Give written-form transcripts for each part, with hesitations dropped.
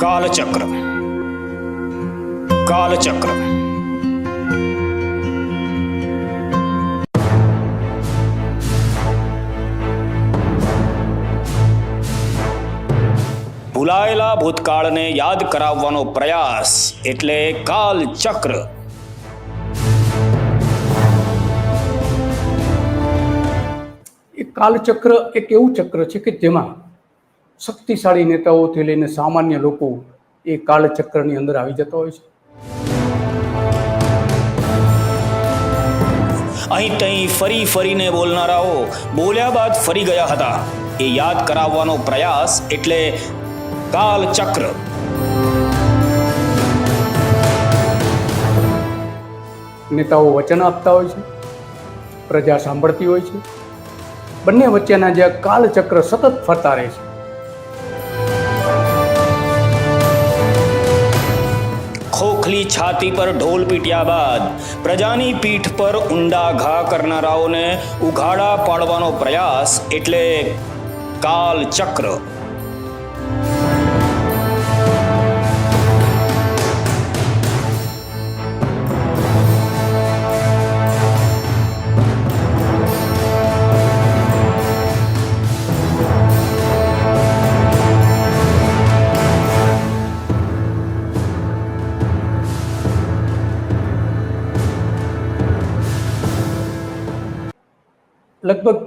કાલચક્ર કાલચક્ર ભૂલાયેલા ભૂતકાળને યાદ કરાવવાનો પ્રયાસ એટલે કાલચક્ર. એ કાલચક્ર એક એવું ચક્ર છે કે જેમાં શક્તિશાળી નેતાઓથી લઈને સામાન્ય લોકો એ કાલચક્રની અંદર આવી જતા હોય છે. અહીં તહીં ફરી ફરીને બોલનારાઓ બોલ્યા બાદ ફરી ગયા હતા. એ યાદ કરાવવાનો પ્રયાસ એટલે કાલચક્ર. નેતાઓ વચન આપતા હોય છે, પ્રજા સાંભળતી હોય છે, બંને વચ્ચેના જે કાલચક્ર સતત ફરતા રહે છે. ખોખલી છાતી પર ઢોલ પીટ્યા બાદ પ્રજાની પીઠ પર ઊંડા ઘા કરનારાઓને ઉઘાડા પાડવાનો પ્રયાસ એટલે કાલચક્ર. લગભગ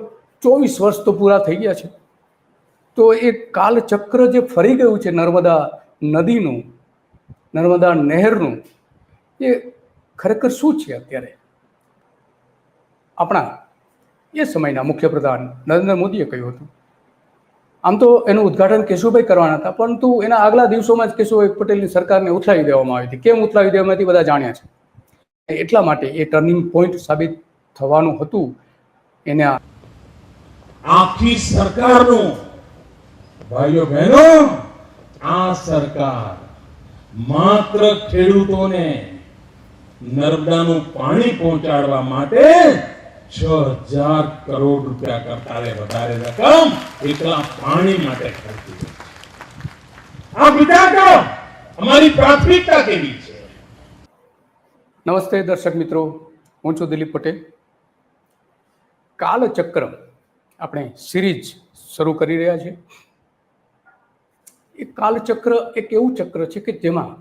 24 વર્ષ તો પૂરા થઈ ગયા છે. તો એ કાલચક્ર જે ફરી ગયું છે નર્મદા નદીનું, નર્મદા નહેરનું, એ ખરેખર શું છે? અત્યારે આપણા એ સમયના મુખ્યપ્રધાન નરેન્દ્ર મોદીએ કહ્યું હતું. આમ તો એનું ઉદ્ઘાટન કેશુભાઈ કરવાના હતા, પરંતુ એના આગલા દિવસોમાં જ કેશુભાઈ પટેલની સરકારને ઉથલાવી દેવામાં આવી હતી. કેમ ઉથલાવી દેવામાં આવી બધા જાણ્યા છે. એટલા માટે એ ટર્નિંગ પોઈન્ટ સાબિત થવાનું હતું. એને આખી સરકારનું, ભાઈઓ બહેનો, આ સરકાર માત્ર ખેડૂતોને નર્મદાનું પાણી પહોંચાડવા માટે 6000 કરોડ રૂપિયા કરતા વધારે રકમ એકલા પાણી માટે ખર્ચી છે. આ વિચાર કરો, અમારી પ્રાથમિકતા કેવી છે. નમસ્તે દર્શક મિત્રો, હું છું દિલીપ પટેલ. કાલચક્ર આપણે સિરીઝ શરૂ કરી રહ્યા છીએ. એ કાલચક્ર એક એવું ચક્ર છે કે જેમાં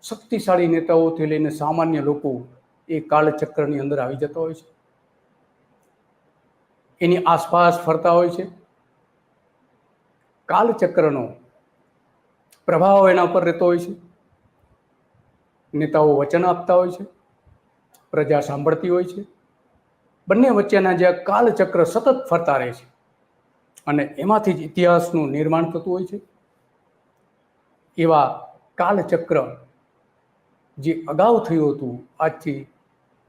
શક્તિશાળી નેતાઓથી લઈને સામાન્ય લોકો એ કાલચક્રની અંદર આવી જતા હોય છે, એની આસપાસ ફરતા હોય છે. કાલચક્રનો પ્રભાવ એના પર રહેતો હોય છે. નેતાઓ વચન આપતા હોય છે, પ્રજા સાંભળતી હોય છે, બંને વચ્ચેના જે કાલચક્ર સતત ફરતા રહે છે અને એમાંથી જ ઇતિહાસનું નિર્માણ થતું હોય છે. એવા કાલચક્ર જે અગાઉ થયું હતું, આજથી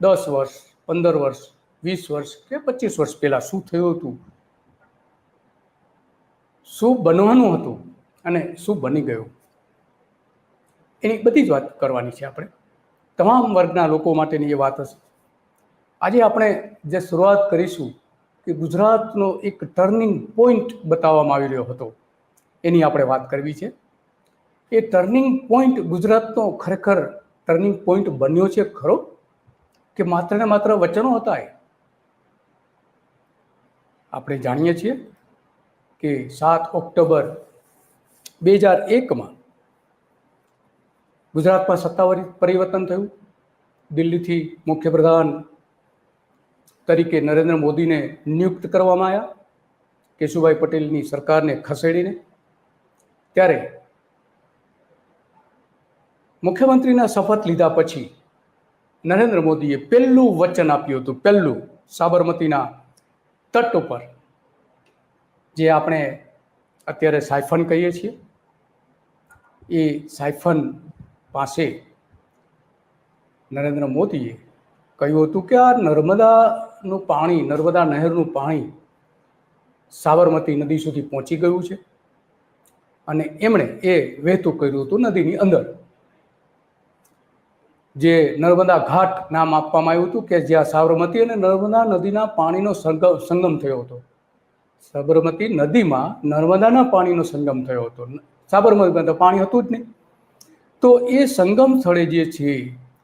10 વર્ષ, 15 વર્ષ, 20 વર્ષ કે 25 વર્ષ પહેલાં શું થયું હતું, શું બનવાનું હતું અને શું બની ગયું, એની બધી જ વાત કરવાની છે આપણે. તમામ વર્ગના લોકો માટેની એ વાત હશે. આજે આપણે જે શરૂઆત કરીશું કે ગુજરાતનો એક ટર્નિંગ પોઈન્ટ બતાવવામાં આવી રહ્યો હતો, એની આપણે વાત કરવી છે. એ ટર્નિંગ પોઈન્ટ ગુજરાતનો ખરેખર ટર્નિંગ પોઈન્ટ બન્યો છે ખરો કે માત્ર ને માત્ર વચનો હતા? આપણે જાણીએ છીએ કે 7 ઓક્ટોબર 2001માં ગુજરાતમાં સત્તાવાર પરિવર્તન થયું. દિલ્હીથી મુખ્યપ્રધાન તરીકે નરેન્દ્ર મોદીને નિયુક્ત કરવામાં આવ્યા, કેશુભાઈ પટેલની સરકારને ખસેડીને. ત્યારે મુખ્યમંત્રીના શપથ લીધા પછી નરેન્દ્ર મોદીએ પહેલું વચન આપ્યું હતું, પહેલું સાબરમતીના તટ ઉપર, જે આપણે અત્યારે સાયફન કહીએ છીએ, એ સાયફન પાસે નરેન્દ્ર મોદીએ કહ્યું હતું કે આ નર્મદાનું પાણી, નર્મદા નહેરનું પાણી સાબરમતી નદી સુધી પહોંચી ગયું છે અને એમણે એ વહેતું કર્યું હતું નદીની અંદર. જે નર્મદા ઘાટ નામ આપવામાં આવ્યું હતું કે જ્યાં સાબરમતી અને નર્મદા નદીના પાણીનો સંગમ થયો હતો. સાબરમતી નદીમાં નર્મદાના પાણીનો સંગમ થયો હતો. સાબરમતીમાં તો પાણી હતું જ નહીં. તો એ સંગમ સ્થળે જે છે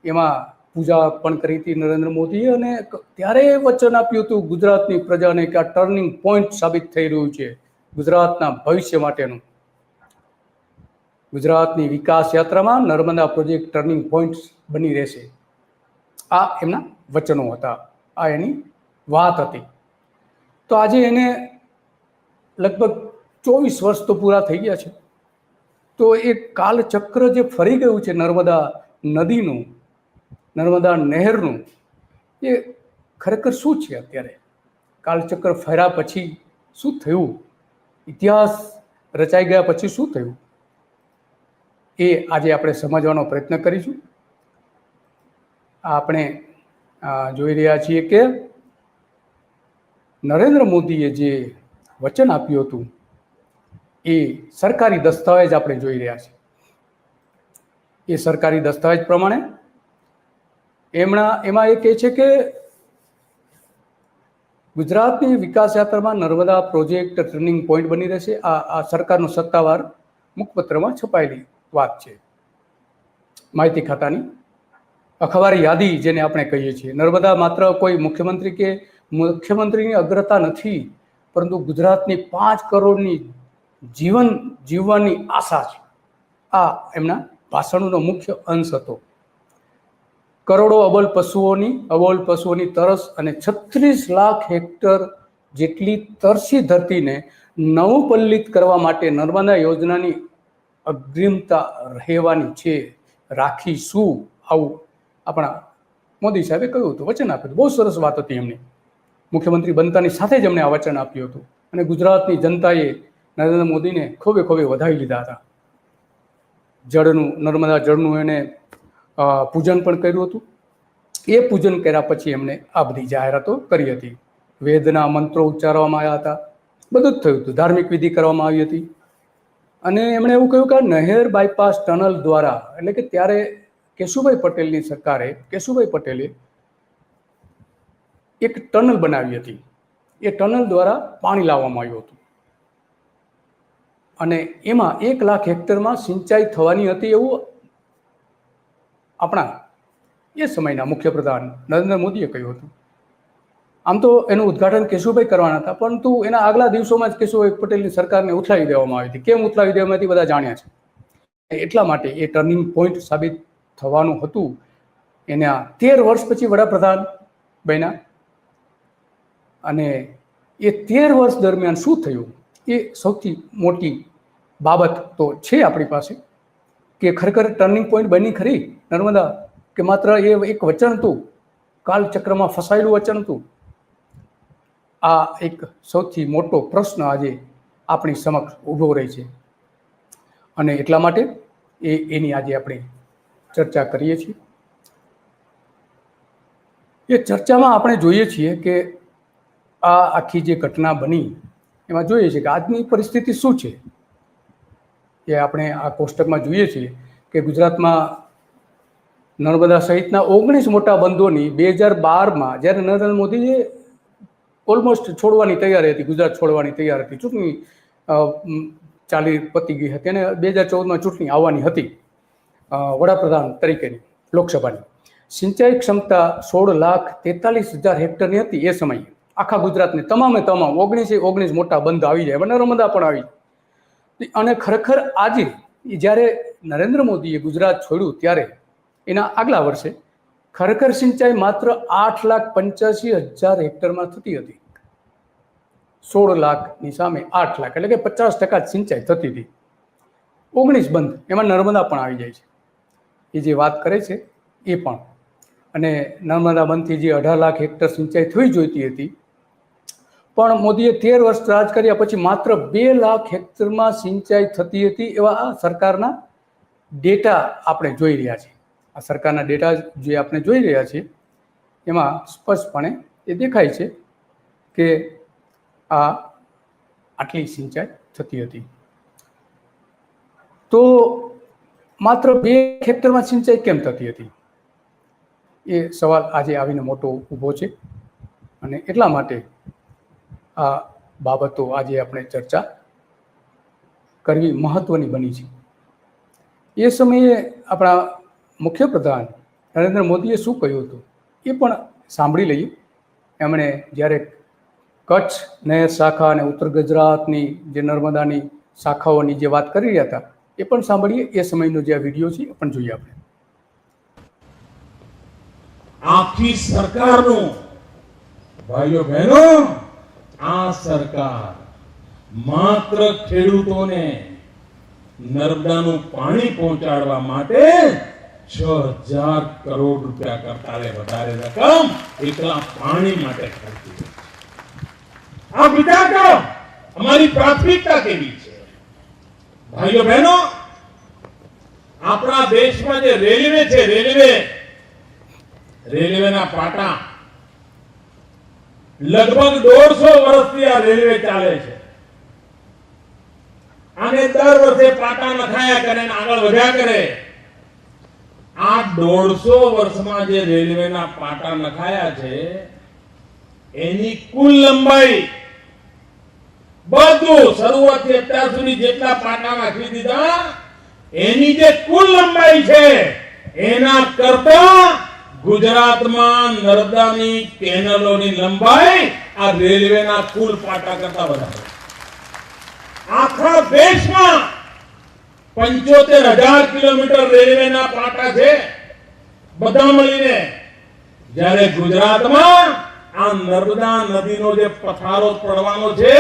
એમાં પૂજા પણ કરી હતી નરેન્દ્ર મોદીએ, અને ત્યારે વચન આપ્યું હતું ગુજરાતની પ્રજાને કે આ ટર્નિંગ પોઈન્ટ સાબિત થઈ રહ્યું છે ગુજરાતના ભવિષ્ય માટેનું. ગુજરાતની વિકાસ યાત્રામાં નર્મદા પ્રોજેક્ટ ટર્નિંગ પોઈન્ટ બની રહેશે. આ એમના વચનો હતા, આ એની વાત હતી. તો આજે એને લગભગ 24 વર્ષ તો પૂરા થઈ ગયા છે. તો એ કાલચક્ર જે ફરી ગયું છે નર્મદા નદીનું, નર્મદા નહેરનું, એ ખરેખર શું છે? અત્યારે કાલચક્ર ફર્યા પછી શું થયું, ઇતિહાસ રચાઈ ગયા પછી શું થયું, એ આજે આપણે સમજવાનો પ્રયત્ન કરીશું. આપણે જોઈ રહ્યા છીએ કે નરેન્દ્ર મોદીએ જે વચન આપ્યું હતું એ સરકારી દસ્તાવેજ આપણે જોઈ રહ્યા છીએ. એ સરકારી દસ્તાવેજ પ્રમાણે એમાં એ કહે છે કે ગુજરાતની વિકાસ યાત્રામાં નર્મદા પ્રોજેક્ટ ટર્નિંગ પોઈન્ટ બની રહેશે. આ સરકારનું સત્તાવાર મુખપત્રમાં છપાયેલી વાત છે, માહિતી ખાતાની અખબારી યાદી જેને આપણે કહીએ છીએ. નર્મદા માત્ર કોઈ મુખ્યમંત્રીની અગ્રતા નથી, પરંતુ ગુજરાતની 5 કરોડની જીવન જીવવાની આશા છે. આ એમના ભાષણનો મુખ્ય અંશ હતો. કરોડો અબોલ પશુઓની તરસ અને 36 લાખ હેક્ટર જેટલી તરસી ધરતીને નવપલ્લિત કરવા માટે નર્મદા યોજનાની અગ્રિમતા રહેવાની છે, રાખીશું. આવું આપણા મોદી સાહેબે કહ્યું હતું, વચન આપ્યું હતું. બહુ સરસ વાત હતી એમની. મુખ્યમંત્રી બનતાની સાથે જ એમણે આ વચન આપ્યું હતું, અને ગુજરાતની જનતાએ નરેન્દ્ર મોદીને ખોબે ખોબે વધાવી લીધા હતા. નર્મદા જળનું એને પૂજન પણ કર્યું હતું. એ પૂજન કર્યા પછી એમણે આ બધી જાહેરાતો કરી હતી. વેદના મંત્રો ઉચ્ચારવામાં આવ્યા હતા, બધું જ થયું હતું. ધાર્મિક વિધિ કરવામાં આવી હતી. અને એમણે એવું કહ્યું કે નહેર બાયપાસ ટનલ દ્વારા, એટલે કે ત્યારે કેશુભાઈ પટેલની સરકારે, કેશુભાઈ પટેલે એક ટનલ બનાવી હતી. એ ટનલ દ્વારા પાણી લાવવામાં આવ્યું હતું, અને એમાં 1 લાખ હેક્ટરમાં સિંચાઈ થવાની હતી એવું આપણા એ સમયના મુખ્યપ્રધાન નરેન્દ્ર મોદીએ કહ્યું હતું. આમ તો એનું ઉદ્ઘાટન કેશુભાઈ કરવાના હતા, પરંતુ એના આગલા દિવસોમાં જ કેશુભાઈ પટેલની સરકારને ઉથલાવી દેવામાં આવી હતી. કેમ ઉથલાવી દેવામાં હતી બધા જાણ્યા છે. એટલા માટે એ ટર્નિંગ પોઈન્ટ સાબિત થવાનું હતું. એના 13 વર્ષ પછી વડાપ્રધાન બન્યા, અને એ 13 વર્ષ દરમિયાન શું થયું એ સૌથી મોટી બાબત તો છે આપણી પાસે, કે ખરેખર ટર્નિંગ પોઈન્ટ બની ખરી નર્મદા, કે માત્ર એ એક વચન હતું, કાલચક્રમાં ફસાયેલું વચન હતું? આ એક સૌથી મોટો પ્રશ્ન આજે આપણી સમક્ષ ઊભો રહે છે, અને એટલા માટે એની આજે આપણે ચર્ચા કરીએ છીએ. એ ચર્ચામાં આપણે જોઈએ છીએ કે આ આખી જે ઘટના બની એમાં જોઈએ છીએ કે આજની પરિસ્થિતિ શું છે. એ આપણે આ કોષ્ટકમાં જોઈએ છીએ કે ગુજરાતમાં નર્મદા સહિતના 19 મોટા બંધોની 2012માં જ્યારે નરેન્દ્ર મોદીએ ઓલમોસ્ટ છોડવાની તૈયારી હતી, ગુજરાત છોડવાની તૈયાર હતી, ચૂંટણી પતી ગઈ હતી, અને 2014માં ચૂંટણી આવવાની હતી વડાપ્રધાન તરીકેની લોકસભાની. સિંચાઈ ક્ષમતા 16,43,000 હેક્ટરની હતી એ સમયે. આખા ગુજરાતને તમામ 19 મોટા બંધ આવી જાય, નર્મદા પણ આવી. અને ખરેખર આજે જ્યારે નરેન્દ્ર મોદીએ ગુજરાત છોડ્યું ત્યારે એના આગલા વર્ષે ખરેખર સિંચાઈ માત્ર 8,85,000 હેક્ટરમાં થતી હતી. 16 લાખની સામે 8 લાખ, એટલે કે 50% જ સિંચાઈ થતી હતી. 19 બંધ, એમાં નર્મદા પણ આવી જાય છે. એ જે વાત કરે છે એ પણ, અને નર્મદા બંધથી જે 18 લાખ હેક્ટર સિંચાઈ થવી જોઈતી હતી, પણ મોદીએ 13 વર્ષ રાજ કર્યા પછી માત્ર 2 લાખ હેક્ટરમાં સિંચાઈ થતી હતી. એવા આ સરકારના ડેટા આપણે જોઈ રહ્યા છીએ. આ સરકારના ડેટા જે આપણે જોઈ રહ્યા છીએ એમાં સ્પષ્ટપણે એ દેખાય છે કે આ આટલી સિંચાઈ થતી હતી. તો માત્ર 2 હેક્ટરમાં સિંચાઈ કેમ થતી હતી એ સવાલ આજે આવીને મોટો ઊભો છે, અને એટલા માટે આ બાબતો આજે આપણે ચર્ચા કરવી મહત્ત્વની બની છે. એ સમયે આપણા મુખ્યપ્રધાન નરેન્દ્ર મોદીએ શું કહ્યું હતું એ પણ સાંભળી લઈએ. એમણે જ્યારે કચ્છ નહેર શાખા અને ઉત્તર ગુજરાતની જે નર્મદાની શાખાઓની જે વાત કરી રહ્યા હતા એ પણ સાંભળીએ. એ સમયનો જે આ વિડીયો છે એ પણ જોઈએ આપણે. આખી સરકારનું, ભાઈઓ બહેનો, આ સરકાર માત્ર ખેડૂતોને નર્મદાનું પાણી પહોંચાડવા માટે 6,000 કરોડ રૂપિયા કરતા વધારે રકમ એકલા પાણી માટે ખર્ચી છે. આ વિચાર કરો, અમારી પ્રાથમિકતા કેવી છે. ભાઈઓ બહેનો, આપણા દેશમાં જે રેલવે છે, રેલવેના પાટા લગભગ 150 વર્ષથી આ રેલવે ચાલે છે અને દર વર્ષે પાટા નખાયા કરે અને આગળ વધ્યા કરે. આ 150 વર્ષમાં જે રેલવેના પાટા નખાયા છે એની કુલ લંબાઈ, બધું શરૂઆતથી અત્યાર સુધી જેટલા પાટા નાખી દીધા એની જે કુલ લંબાઈ છે એના કરતા ગુજરાતમાં નર્મદાની કેનલોની લંબાઈ આ રેલવેના કુલ પાટા કરતા વધારે. આખા દેશમાં 75,000 કિલોમીટર રેલવેના પાટા છે બધા મળીને, જ્યારે ગુજરાતમાં આ નર્મદા નદીનો જે પથારો પડવાનો છે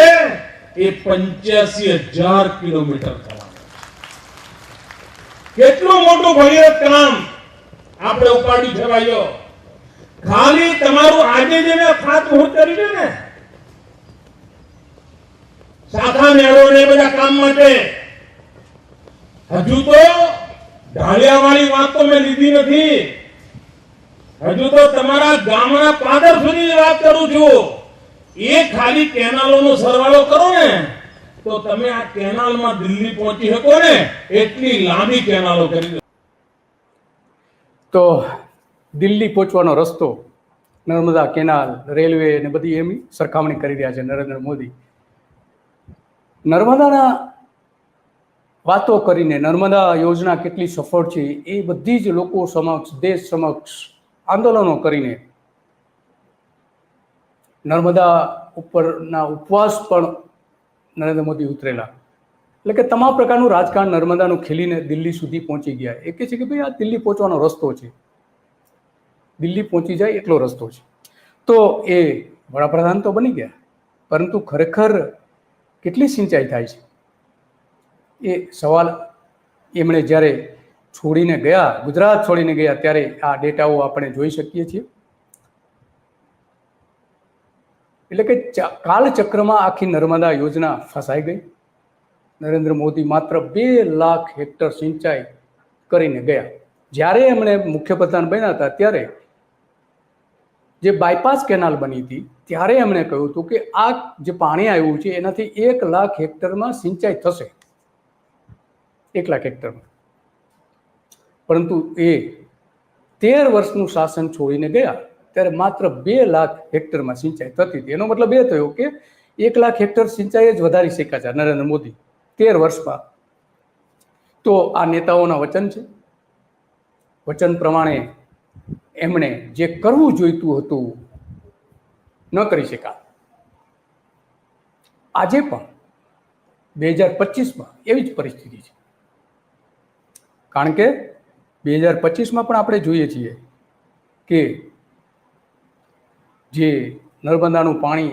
એ 85,000 કિલોમીટર થવાનો છે. કેટલું મોટું ભગીરથ કામ આપણે ઉપાડ્યું છે ભાઈઓ. ખાલી તમારું આજે જે મેં ખાતમુહૂર્ત કરી છે ને શાખા નહેરો ને બધા કામ માટે, હજુ તો ઢાળિયાવાળી વાત તો મેં લીધી નથી. હજુ તો તમારા ગામના પાદર સુધી વાત કરું છું. એ ખાલી કેનાલોનો સરવાળો કરો ને તો તમે આ કેનાલમાં દિલ્હી પહોંચી શકો ને એટલી લાંબી કેનાલો કરી. તો દિલ્હી પહોંચવાનો રસ્તો, નર્મદા કેનાલ, રેલવે ને બધી એમની સરખામણી કરી રહ્યા છે નરેન્દ્ર મોદી. નર્મદાના વાતો કરીને નર્મદા યોજના કેટલી સફળ છે એ બધી જ લોકો સમક્ષ, દેશ સમક્ષ આંદોલનો કરીને નર્મદા ઉપરના ઉપવાસ પણ નરેન્દ્ર મોદી ઉતરેલા. એટલે કે તમામ પ્રકારનું રાજકારણ નર્મદાનું ખેલીને દિલ્હી સુધી પહોંચી ગયા. એ કહે છે કે ભાઈ આ દિલ્હી પહોંચવાનો રસ્તો છે, દિલ્હી પહોંચી જાય એટલો રસ્તો છે. તો એ વડાપ્રધાન તો બની ગયા, પરંતુ ખરેખર કેટલી સિંચાઈ થાય છે એ સવાલ એમણે જ્યારે છોડીને ગયા, ગુજરાત છોડીને ગયા, ત્યારે આ ડેટાઓ આપણે જોઈ શકીએ છીએ. એટલે કે કાલચક્રમાં આખી નર્મદા યોજના ફસાઈ ગઈ. નરેન્દ્ર મોદી માત્ર 2 લાખ હેક્ટર સિંચાઈ કરીને ગયા. જ્યારે એમણે મુખ્યપ્રધાન બન્યા હતા ત્યારે જે બાયપાસ કેનાલ બની હતી ત્યારે એમણે કહ્યું હતું કે આ જે પાણી આવ્યું છે એનાથી 1 લાખ હેક્ટરમાં સિંચાઈ થશે, 1 લાખ હેક્ટરમાં. પરંતુ એ 13 વર્ષનું શાસન છોડીને ગયા ત્યારે માત્ર 2 લાખ હેક્ટરમાં સિંચાઈ થતી હતી. એનો મતલબ એ થયો કે 1 લાખ હેક્ટર સિંચાઈ જ વધારી શક્યા છે નરેન્દ્ર મોદી 13 વર્ષમાં. તો આ નેતાઓના વચન છે. વચન પ્રમાણે એમણે જે કરવું જોઈતું હતું ન કરી શક્યા. આજે પણ 2025માં એવી જ પરિસ્થિતિ છે. કારણ કે 2025માં પણ આપણે જોઈએ છીએ કે જે નર્મદાનું પાણી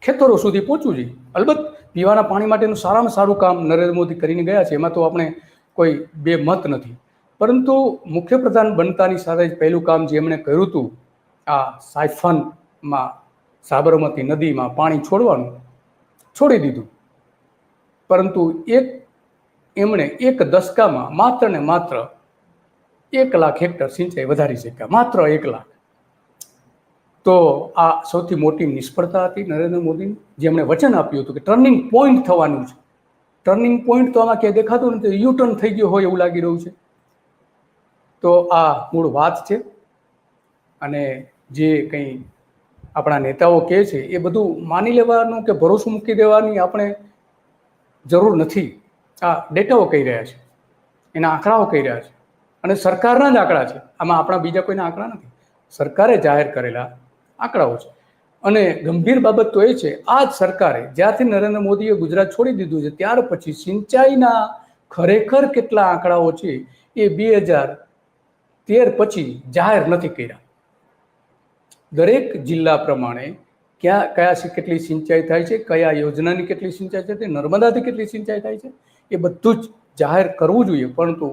ખેતરો સુધી પહોંચવું જોઈએ. અલબત્ત પીવાના પાણી માટેનું સારામાં સારું કામ નરેન્દ્ર મોદી કરીને ગયા છે, એમાં તો આપણે કોઈ બે મત નથી. પરંતુ મુખ્યપ્રધાન બનતાની સાથે જ પહેલું કામ જે એમણે કર્યું હતું આ સાયફનમાં સાબરમતી નદીમાં પાણી છોડવાનું છોડી દીધું. પરંતુ એમણે 1 દશકામાં માત્ર ને માત્ર 1 લાખ હેક્ટર સિંચાઈ વધારી શક્યા, માત્ર 1 લાખ. તો આ સૌથી મોટી નિષ્ફળતા હતી નરેન્દ્ર મોદીની. જેમણે વચન આપ્યું હતું કે ટર્નિંગ પોઈન્ટ થવાનું છે. ટર્નિંગ પોઈન્ટ તો આમાં ક્યાંય દેખાતું નથી, યુટર્ન થઈ ગયો હોય એવું લાગી રહ્યું છે. તો આ મૂળ વાત છે. અને જે કંઈ આપણા નેતાઓ કહે છે એ બધું માની લેવાનું કે ભરોસો મૂકી દેવાની આપણે જરૂર નથી. આ ડેટાઓ કહી રહ્યા છે, એના આંકડાઓ કહી રહ્યા છે, અને સરકારના જ આંકડા છે. આમાં આપણા બીજા કોઈના આંકડા નથી, સરકારે જાહેર કરેલા આંકડાઓ છે. અને ગંભીર બાબત તો એ છે, આ જ સરકારે જ્યારથી નરેન્દ્ર મોદીએ ગુજરાત છોડી દીધું છે ત્યાર પછી સિંચાઈના ખરેખર કેટલા આંકડાઓ છે એ 2013 પછી જાહેર નથી કર્યા. દરેક જિલ્લા પ્રમાણે કેટલી સિંચાઈ થાય છે, કયા યોજનાની કેટલી સિંચાઈ થાય છે, નર્મદાથી કેટલી સિંચાઈ થાય છે, એ બધું જ જાહેર કરવું જોઈએ. પરંતુ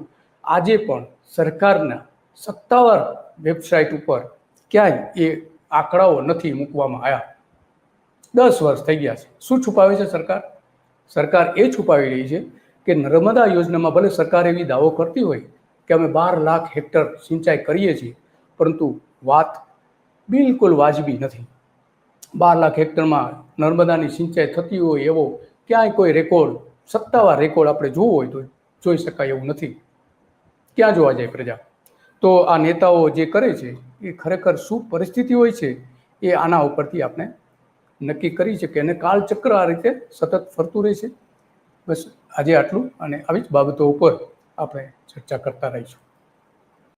આજે પણ સરકારના સત્તાવાર વેબસાઇટ ઉપર ક્યાંય એ આંકડાઓ નથી મૂકવામાં આવ્યા. 10 વર્ષ થઈ ગયા છે. શું છુપાવે છે સરકાર? સરકાર એ છુપાવી રહી છે કે નર્મદા યોજનામાં ભલે સરકાર એવી દાવો કરતી હોય કે અમે 12 લાખ હેક્ટર સિંચાઈ કરીએ છીએ, પરંતુ વાત બિલકુલ વાજબી નથી. 12 લાખ હેક્ટરમાં નર્મદાની સિંચાઈ થતી હોય એવો ક્યાંય કોઈ રેકોર્ડ, સત્તાવાર રેકોર્ડ આપણે જોવો હોય તો જોઈ શકાય એવું નથી. ક્યાં જોવા જાય પ્રજા? તો આ નેતાઓ જે કરે છે એ ખરેખર શું પરિસ્થિતિ હોય છે એ આના ઉપરથી આપણે નક્કી કરી શકીએ. અને કાળચક્ર આ રીતે સતત ફરતું રહે છે. બસ આજે આટલું, અને આવી જ બાબતો ઉપર આપણે ચર્ચા કરતા રહીશું.